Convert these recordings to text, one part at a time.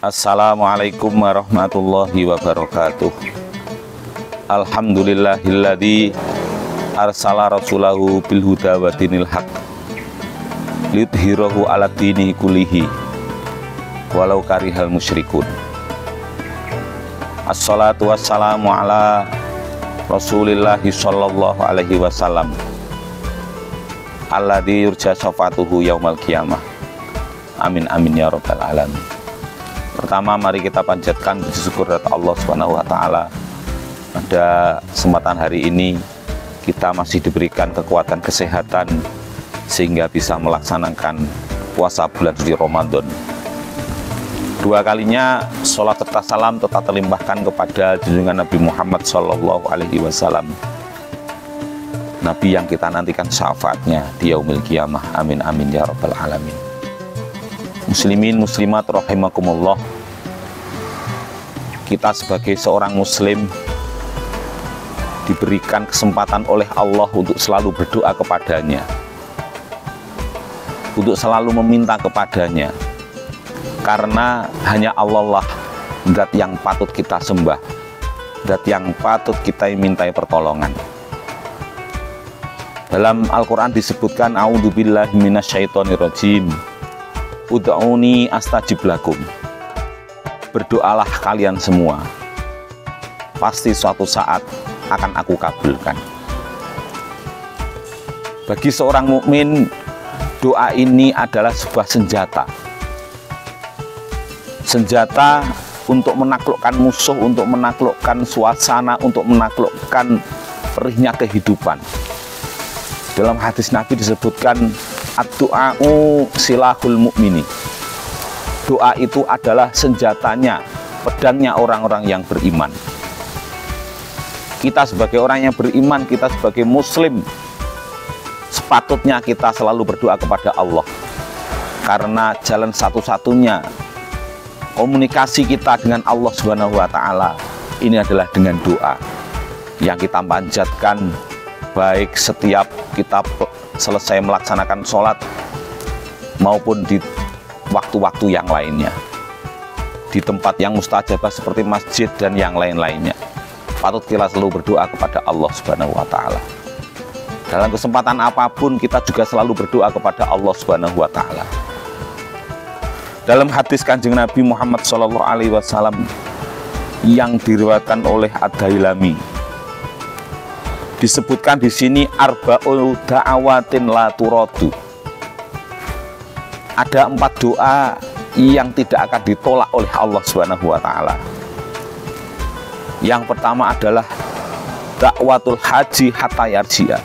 Assalamualaikum warahmatullahi wabarakatuh. Alhamdulillahilladzi arsala rasulahu bil huda wa dinil haq liyudhhirahu 'ala dini kullihi walau karihal musyrikun. Assalatu wassalamu ala Rasulillahi sallallahu alaihi wasallam alladzi yurja syafa'atuhu yaumal qiyamah. Amin amin ya rabbal alamin. Pertama, mari kita panjatkan puji syukur kepada Allah Subhanahu wa taala. Pada kesempatan hari ini kita masih diberikan kekuatan kesehatan sehingga bisa melaksanakan puasa bulan suci Ramadan. Dua kalinya sholat serta salam tetap terlimpahkan kepada junjungan Nabi Muhammad Sallallahu Alaihi Wasallam, Nabi yang kita nantikan syafaatnya di yaumil qiyamah. Amin amin ya rabbal alamin. Muslimin muslimat rahimakumullah, kita sebagai seorang muslim diberikan kesempatan oleh Allah untuk selalu berdoa kepadanya, untuk selalu meminta kepadanya, karena hanya Allah lah zat yang patut kita sembah, zat yang patut kita mintai pertolongan. Dalam Al-Quran disebutkan, a'udzubillahi minasyaitonirrajim, ud'uni astajib lakum. Berdoalah kalian semua, pasti suatu saat akan aku kabulkan. Bagi seorang mukmin, doa ini adalah sebuah senjata. Senjata untuk menaklukkan musuh, untuk menaklukkan suasana, untuk menaklukkan perihnya kehidupan. Dalam hadis Nabi disebutkan, ad-du'a'u silahul mu'mini. Doa itu adalah senjatanya, pedangnya orang-orang yang beriman. Kita sebagai orang yang beriman, kita sebagai muslim, sepatutnya kita selalu berdoa kepada Allah. Karena jalan satu-satunya komunikasi kita dengan Allah Subhanahu wa taala ini adalah dengan doa yang kita panjatkan, baik setiap kita selesai melaksanakan sholat maupun di waktu-waktu yang lainnya, di tempat yang mustajabah seperti masjid dan yang lain-lainnya. Patut kita selalu berdoa kepada Allah Subhanahu wa taala. Dalam kesempatan apapun kita juga selalu berdoa kepada Allah Subhanahu wa taala. Dalam hadis Kanjeng Nabi Muhammad sallallahu alaihi wasallam yang diriwayatkan oleh Ad-Dailami, disebutkan di sini arba'u da'awatin la turadu. Ada 4 doa yang tidak akan ditolak oleh Allah Subhanahu wa taala. Yang pertama adalah dakwatul haji hatta yarji'a.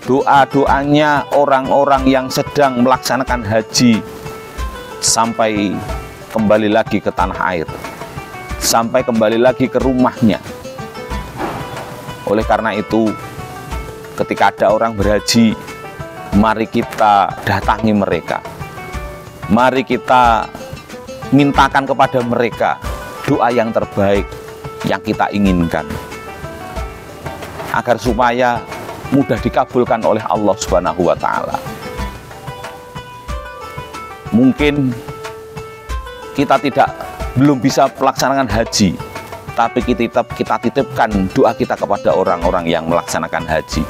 Doa-doanya orang-orang yang sedang melaksanakan haji sampai kembali lagi ke tanah air, sampai kembali lagi ke rumahnya. Oleh karena itu, ketika ada orang berhaji, mari kita datangi mereka, mari kita mintakan kepada mereka doa yang terbaik yang kita inginkan, agar supaya mudah dikabulkan oleh Allah Subhanahu wa taala. Mungkin kita belum bisa melaksanakan haji, tapi kita titipkan doa kita kepada orang-orang yang melaksanakan haji.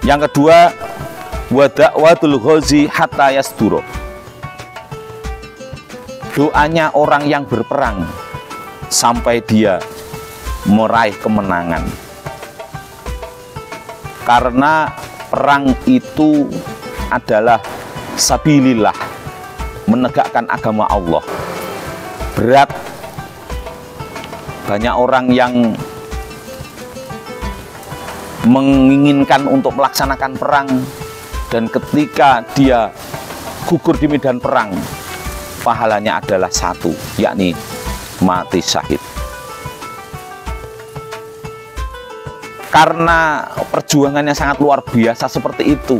Yang kedua, wa da'watul ghazi hatta yasduro. Doanya orang yang berperang sampai dia meraih kemenangan. Karena perang itu adalah sabilillah, menegakkan agama Allah. Berat. Banyak orang yang menginginkan untuk melaksanakan perang, dan ketika dia gugur di medan perang, pahalanya adalah satu, yakni mati syahid. Karena perjuangannya sangat luar biasa seperti itu,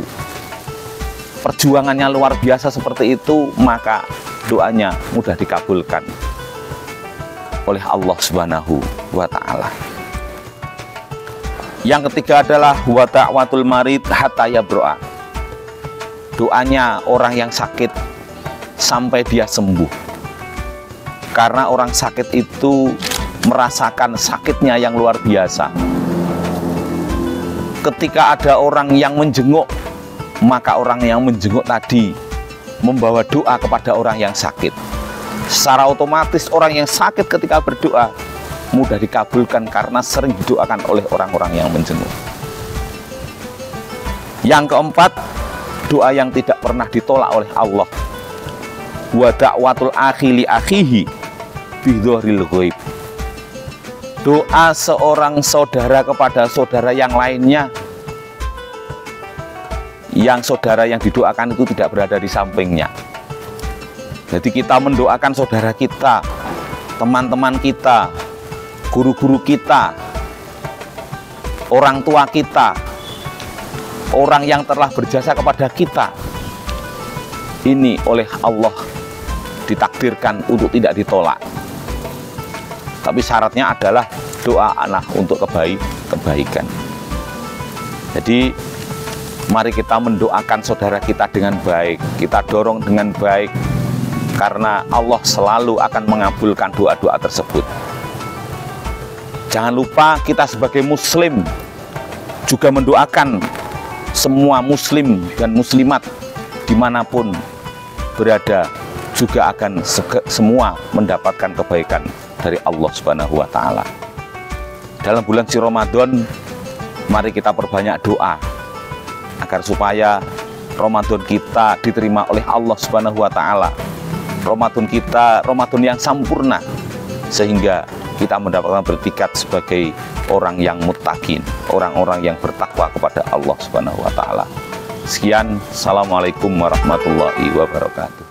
perjuangannya luar biasa seperti itu, maka doanya mudah dikabulkan oleh Allah Subhanahu wa ta'ala. Yang ketiga adalah wa ta'watul marid hatta yabro'a. Doanya orang yang sakit sampai dia sembuh. Karena orang sakit itu merasakan sakitnya yang luar biasa. Ketika ada orang yang menjenguk, maka orang yang menjenguk tadi membawa doa kepada orang yang sakit. Secara otomatis orang yang sakit ketika berdoa mudah dikabulkan karena sering didoakan oleh orang-orang yang menjenguk. Yang keempat, doa yang tidak pernah ditolak oleh Allah. Wa da'watul akhi li akhihi bi dzahiril ghaib. Doa seorang saudara kepada saudara yang lainnya, yang saudara yang didoakan itu tidak berada di sampingnya. Jadi kita mendoakan saudara kita, teman-teman kita, guru-guru kita, orang tua kita, orang yang telah berjasa kepada kita, ini oleh Allah ditakdirkan untuk tidak ditolak. Tapi syaratnya adalah doa anak untuk kebaikan. Jadi mari kita mendoakan saudara kita dengan baik, kita dorong dengan baik, karena Allah selalu akan mengabulkan doa-doa tersebut. Jangan lupa kita sebagai muslim juga mendoakan semua muslim dan muslimat dimanapun berada, juga akan semua mendapatkan kebaikan dari Allah Subhanahu wa Ta'ala. Dalam bulan suci Ramadan, mari kita perbanyak doa agar supaya Ramadan kita diterima oleh Allah Subhanahu wa Ta'ala. Ramadan kita Ramadan yang sempurna, sehingga kita mendapatkan predikat sebagai orang yang muttaqin, orang-orang yang bertakwa kepada Allah Subhanahu wa Ta'ala. Sekian, assalamualaikum warahmatullahi wabarakatuh.